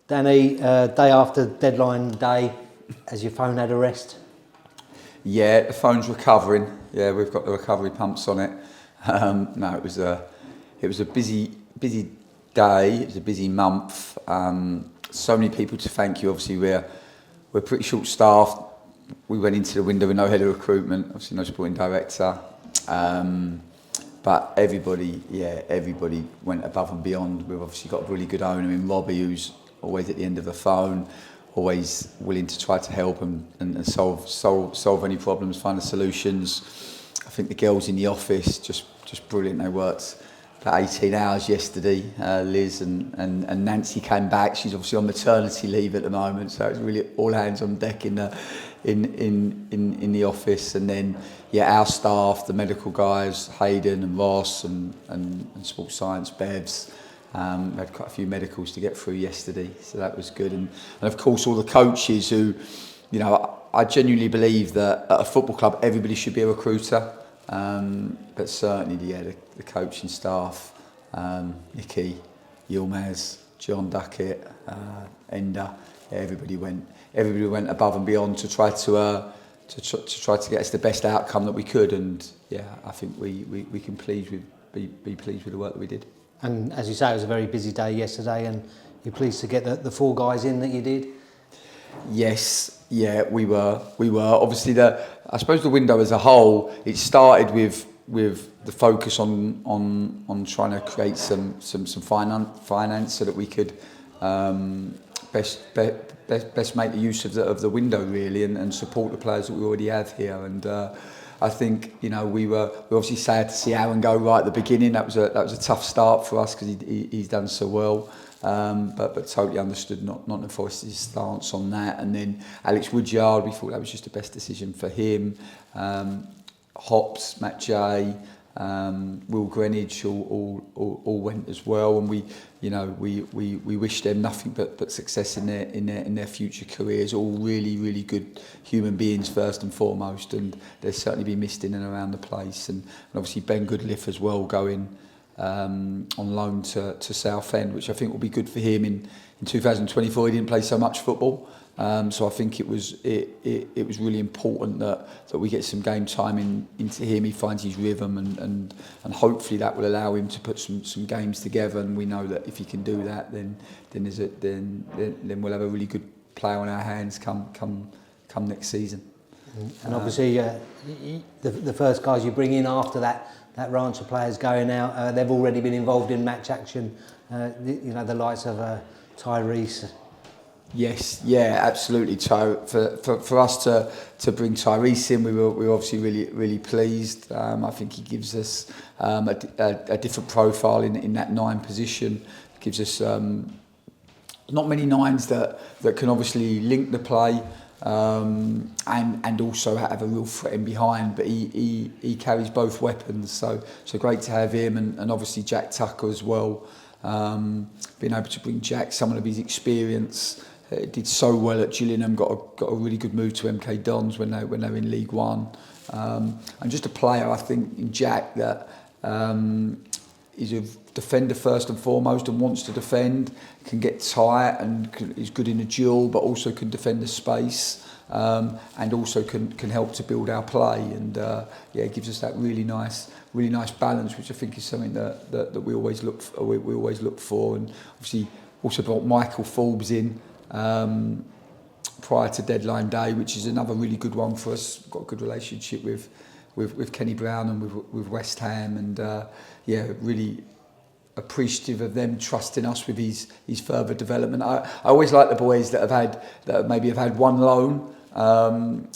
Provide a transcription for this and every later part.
Danny, day after deadline day, has your phone had a rest? Yeah, the phone's recovering. Yeah, we've got the recovery pumps on it. No, it was a busy day. It was a busy month. So many people to thank you. Obviously, we're pretty short staffed. We went into the window with no head of recruitment, obviously no sporting director. But everybody went above and beyond. We've obviously got a really good owner in Robbie, who's always at the end of the phone, always willing to try to help and solve any problems, find the solutions. I think the girls in the office, just brilliant. They worked about 18 hours yesterday. Liz and Nancy came back. She's obviously on maternity leave at the moment, so it's really all hands on deck in the office. And then our staff, the medical guys, Hayden and Ross and sports science, Bevs. We had quite a few medicals to get through yesterday, so that was good. And of course all the coaches who, I genuinely believe that at a football club everybody should be a recruiter. But certainly the coaching staff, Nicky, Yilmaz, John Duckett, Enda, everybody went above and beyond to try to get us the best outcome that we could. And I think we can be pleased with the work that we did. And as you say, it was a very busy day yesterday, and you're pleased to get the 4 guys in that you did? Yes, we were. Obviously, I suppose the window as a whole, it started with the focus on trying to create some finance so that we could best make the use of the window really, and support the players that we already have here. And I think we were obviously sad to see Aaron go right at the beginning. That was a tough start for us because he's done so well. But totally understood Nottingham Forest's stance on that. And then Alex Woodyard, we thought that was just the best decision for him. Hops, Matt J, Will Greenwich all went as well, and we wish them nothing but success in their future careers. All really good human beings first and foremost, and they'll certainly be missed in and around the place. And obviously Ben Goodliff as well going on loan to Southend, which I think will be good for him in 2024. He didn't play so much football, so I think it was really important that we get some game time into him. He finds his rhythm, and hopefully that will allow him to put some games together. And we know that if he can do that, then we'll have a really good player on our hands come next season. And obviously, the first guys you bring in after that ranch of players going out, they've already been involved in match action. The likes of Tyrese. Yes, absolutely. For us to bring Tyrese in, we were obviously really pleased. I think he gives us a different profile in that 9 position. Gives us not many 9s that can obviously link the play. And also have a real threat in behind, but he carries both weapons, so great to have him, and obviously Jack Tucker as well. Being able to bring Jack someone of his experience, did so well at Gillingham, got a really good move to MK Dons when they were in League One, and just a player I think in Jack that is a defender first and foremost and wants to defend, can get tight and is good in a duel, but also can defend the space, and also can help to build our play. And it gives us that really nice balance, which I think is something that we always look for. And obviously also brought Michael Forbes in prior to deadline day, which is another really good one for us. We've got a good relationship with Kenny Brown and with West Ham, and really appreciative of them trusting us with his further development. I always like the boys that maybe have had one loan, and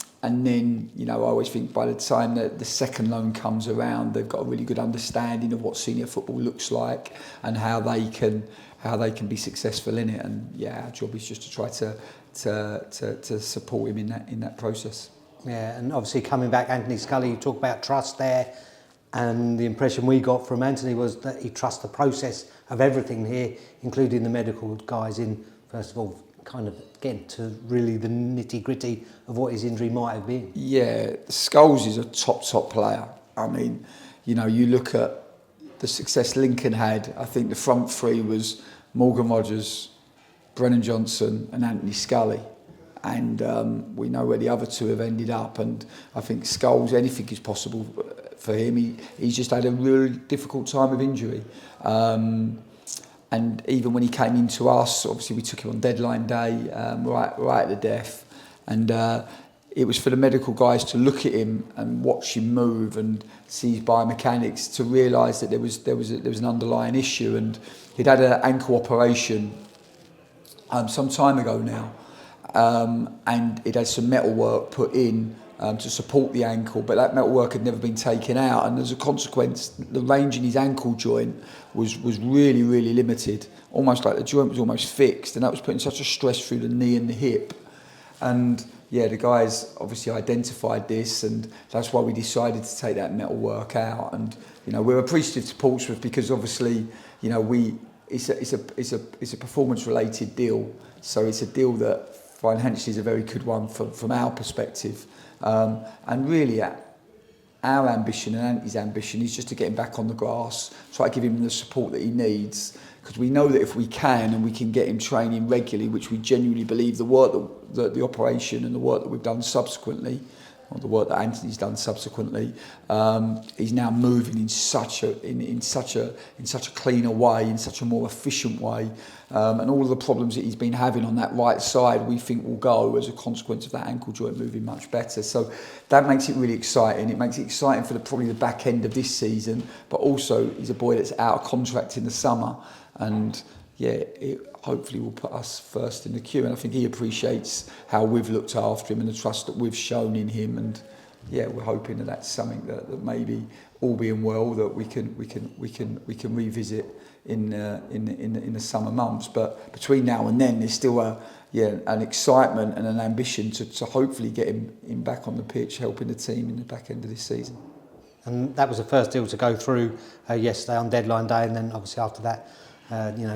then I always think by the time that the second loan comes around, they've got a really good understanding of what senior football looks like and how they can be successful in it. And our job is just to try to support him in that process. Yeah, and obviously coming back, Anthony Scully, you talk about trust there, and the impression we got from Anthony was that he trusts the process of everything here, including the medical guys in, first of all, kind of get to really the nitty-gritty of what his injury might have been. Yeah, Scholes is a top player. I mean, you look at the success Lincoln had. I think the front three was Morgan Rogers, Brennan Johnson and Anthony Scully. And we know where the other two have ended up. And I think Scholes, anything is possible for him. He's just had a really difficult time of injury. And even when he came into us, obviously we took him on deadline day, right at the death. And it was for the medical guys to look at him and watch him move and see his biomechanics to realise that there was an underlying issue. And he'd had an ankle operation some time ago now, and it had some metal work put in to support the ankle, but that metal work had never been taken out, and as a consequence, the range in his ankle joint was really, really limited, almost like the joint was almost fixed, and that was putting such a stress through the knee and the hip. And yeah, the guys obviously identified this, and that's why we decided to take that metal work out. And you know, we're appreciative to Portsmouth because obviously, you know, it's a performance-related deal, so it's a deal that financially is a very good one from our perspective. And really, our ambition and Andy's ambition is just to get him back on the grass, try to give him the support that he needs, because we know that if we can and we can get him training regularly, which we genuinely believe the work that the operation and the work that we've done subsequently, or the work that Anthony's done subsequently, he's now moving in such a cleaner way, in such a more efficient way, and all of the problems that he's been having on that right side, we think will go as a consequence of that ankle joint moving much better. So that makes it really exciting. It makes it exciting for probably the back end of this season, but also he's a boy that's out of contract in the summer, and yeah, it hopefully will put us first in the queue. And I think he appreciates how we've looked after him and the trust that we've shown in him. And yeah, we're hoping that that's something that maybe, all being well, that we can revisit in the summer months. But between now and then, there's still an excitement and an ambition to hopefully get him back on the pitch, helping the team in the back end of this season. And that was the first deal to go through yesterday on deadline day, and then obviously after that,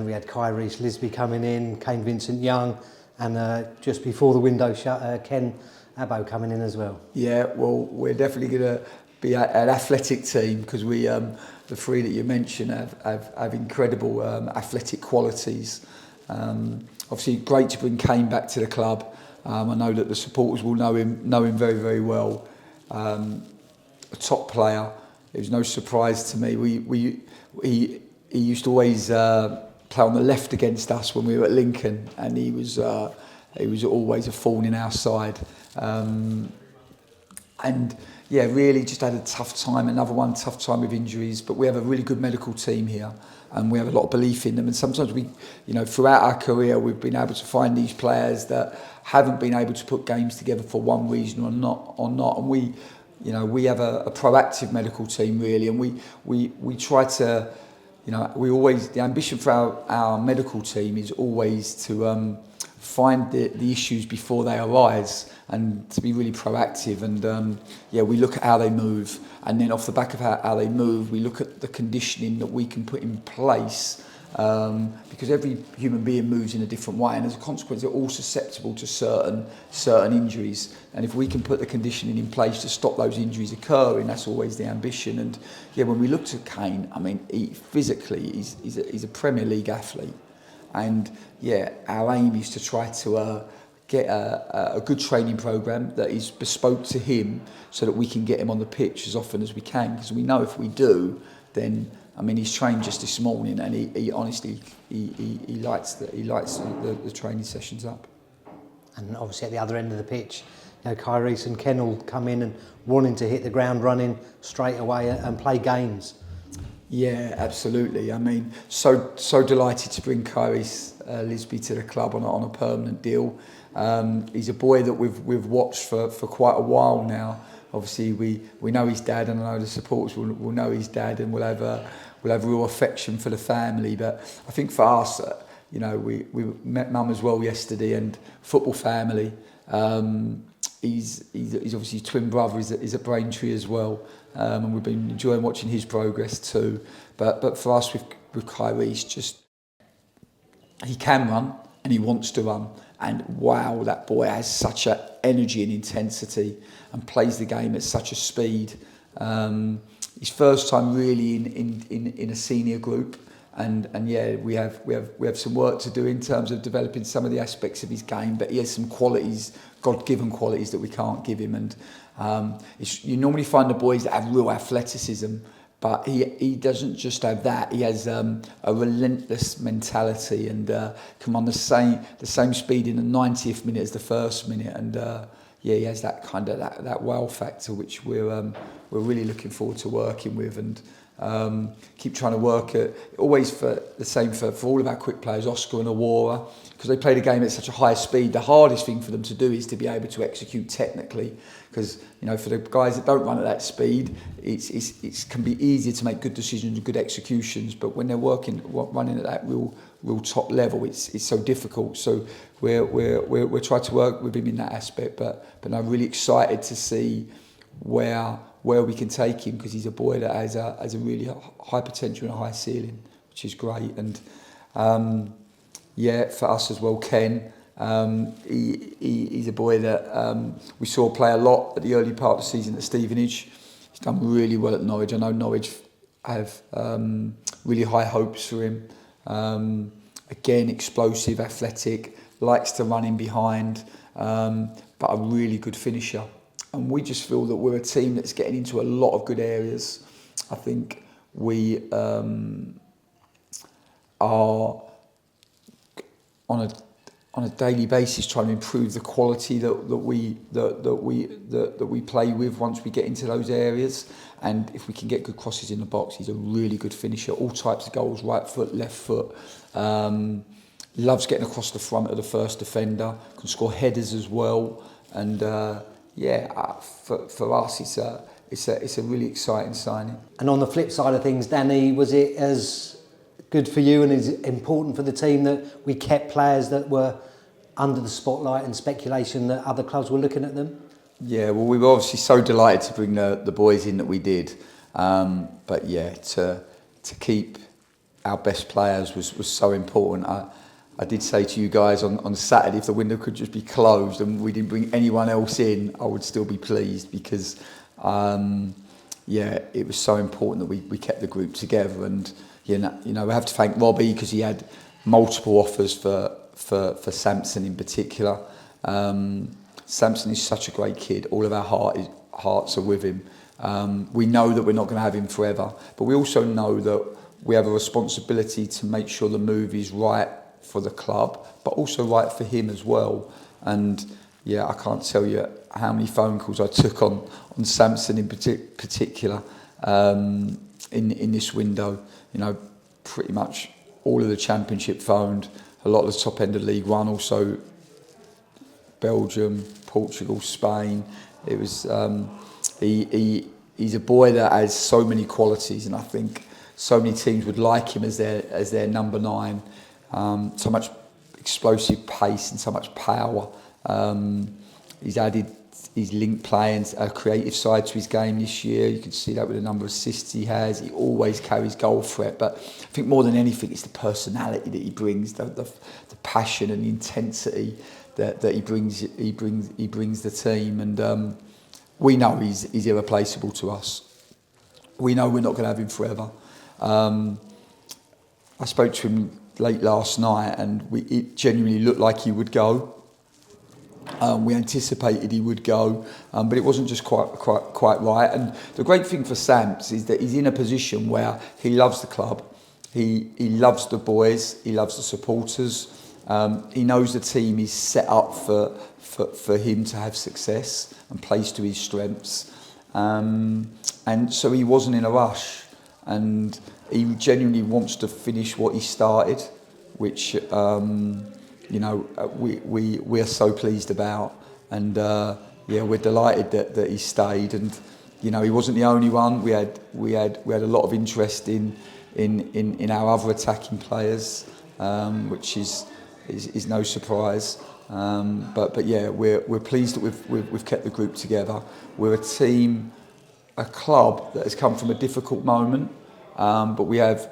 we had Kyrie Lisby coming in, Kane Vincent-Young, and just before the window shut, Ken Abbo coming in as well. Yeah, well, we're definitely going to be an athletic team because we, the three that you mentioned, have incredible athletic qualities. Obviously, great to bring Kane back to the club. I know that the supporters will know him very, very well. A top player. It was no surprise to me. He used to always play on the left against us when we were at Lincoln, and he was always a thorn in our side. And yeah, really just had a tough time. Tough time with injuries. But we have a really good medical team here, and we have a lot of belief in them. And sometimes we, throughout our career, we've been able to find these players that haven't been able to put games together for one reason or not. And we have a proactive medical team really, and we try to. The ambition for our medical team is always to find the issues before they arise and to be really proactive. And we look at how they move, and then off the back of how they move, we look at the conditioning that we can put in place. Because every human being moves in a different way, and as a consequence, they're all susceptible to certain injuries. And if we can put the conditioning in place to stop those injuries occurring, that's always the ambition. And yeah, when we looked at Kane, I mean, he's a Premier League athlete, and yeah, our aim is to try to get a good training programme that is bespoke to him, so that we can get him on the pitch as often as we can. Because we know if we do, then. I mean, he's trained just this morning, and he honestly lights the training sessions up. And obviously at the other end of the pitch, Kyrie and Ken will come in and wanting to hit the ground running straight away and play games. Yeah, absolutely. I mean, so delighted to bring Kyrie Lisby to the club on a permanent deal. He's a boy that we've watched for quite a while now. Obviously, we know his dad, and I know the supporters will know his dad, and we'll have real affection for the family. But I think for us, we met Mum as well yesterday, and football family. He's obviously his twin brother is at Braintree as well, and we've been enjoying watching his progress too. But for us with Kyrie, he can run and he wants to run. And wow, that boy has such an energy and intensity and plays the game at such a speed. His first time really in a senior group, And yeah, we have some work to do in terms of developing some of the aspects of his game, but he has some qualities, God-given qualities that we can't give him. And you normally find the boys that have real athleticism, but he doesn't just have that. He has a relentless mentality and can run the same speed in the 90th minute as the first minute. And yeah, he has that kind of that wow factor, which we're really looking forward to working with, and keep trying to work at always for the same for all of our quick players, Oscar and Awara, because they play the game at such a high speed. The hardest thing for them to do is to be able to execute technically, because for the guys that don't run at that speed, it can be easier to make good decisions and good executions, but when they're running at that real top level, it's so difficult. So we're trying to work with him in that aspect, but I'm really excited to see where we can take him, because he's a boy that has a really high potential and a high ceiling, which is great. And yeah, for us as well, Ken, he's a boy that we saw play a lot at the early part of the season at Stevenage. He's done really well at Norwich. I know Norwich have really high hopes for him. Again, explosive, athletic, likes to run in behind, but a really good finisher. And we just feel that we're a team that's getting into a lot of good areas. I think we are on a daily basis trying to improve the quality that we play with once we get into those areas. And if we can get good crosses in the box, he's a really good finisher. All types of goals, right foot, left foot. Loves getting across the front of the first defender. Can score headers as well. And for us, it's a really exciting signing. And on the flip side of things, Danny, was it as good for you and as important for the team that we kept players that were under the spotlight and speculation that other clubs were looking at them? Yeah, well, we were obviously so delighted to bring the boys in that we did. But yeah, to keep our best players was so important. I did say to you guys on Saturday, if the window could just be closed and we didn't bring anyone else in, I would still be pleased, because it was so important that we kept the group together. And we have to thank Robbie, because he had multiple offers for Samson in particular. Samson is such a great kid. All of our hearts are with him. We know that we're not going to have him forever, but we also know that we have a responsibility to make sure the move is right for the club, but also right for him as well. And yeah, I can't tell you how many phone calls I took on Samson in particular in this window. Pretty much all of the Championship phoned, a lot of the top end of League One, also Belgium, Portugal, Spain. It was he's a boy that has so many qualities, and I think so many teams would like him as their number 9. So much explosive pace and so much power. He's added his link play and a creative side to his game this year. You can see that with the number of assists he has. He always carries goal threat, but I think more than anything, it's the personality that he brings, the passion and the intensity that he brings the team. And we know he's irreplaceable to us. We know we're not going to have him forever. I spoke to him late last night, and it genuinely looked like he would go. We anticipated he would go, but it wasn't just quite right. And the great thing for Samps is that he's in a position where he loves the club, he loves the boys, he loves the supporters. He knows the team is set up for him to have success and plays to his strengths. And so he wasn't in a rush, and he genuinely wants to finish what he started, which we are so pleased about. And we're delighted that he stayed. And he wasn't the only one. We had a lot of interest in our other attacking players, which is no surprise. But yeah, we're pleased that we've kept the group together. We're a team, a club that has come from a difficult moment, but we have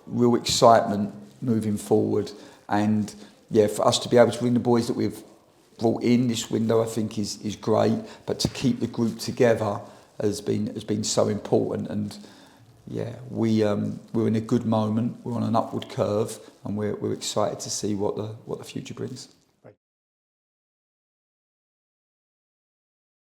real excitement moving forward. And yeah, for us to be able to bring the boys that we've brought in this window, I think is great. But to keep the group together has been so important. And yeah, we're in a good moment. We're on an upward curve, and we're excited to see what the future brings.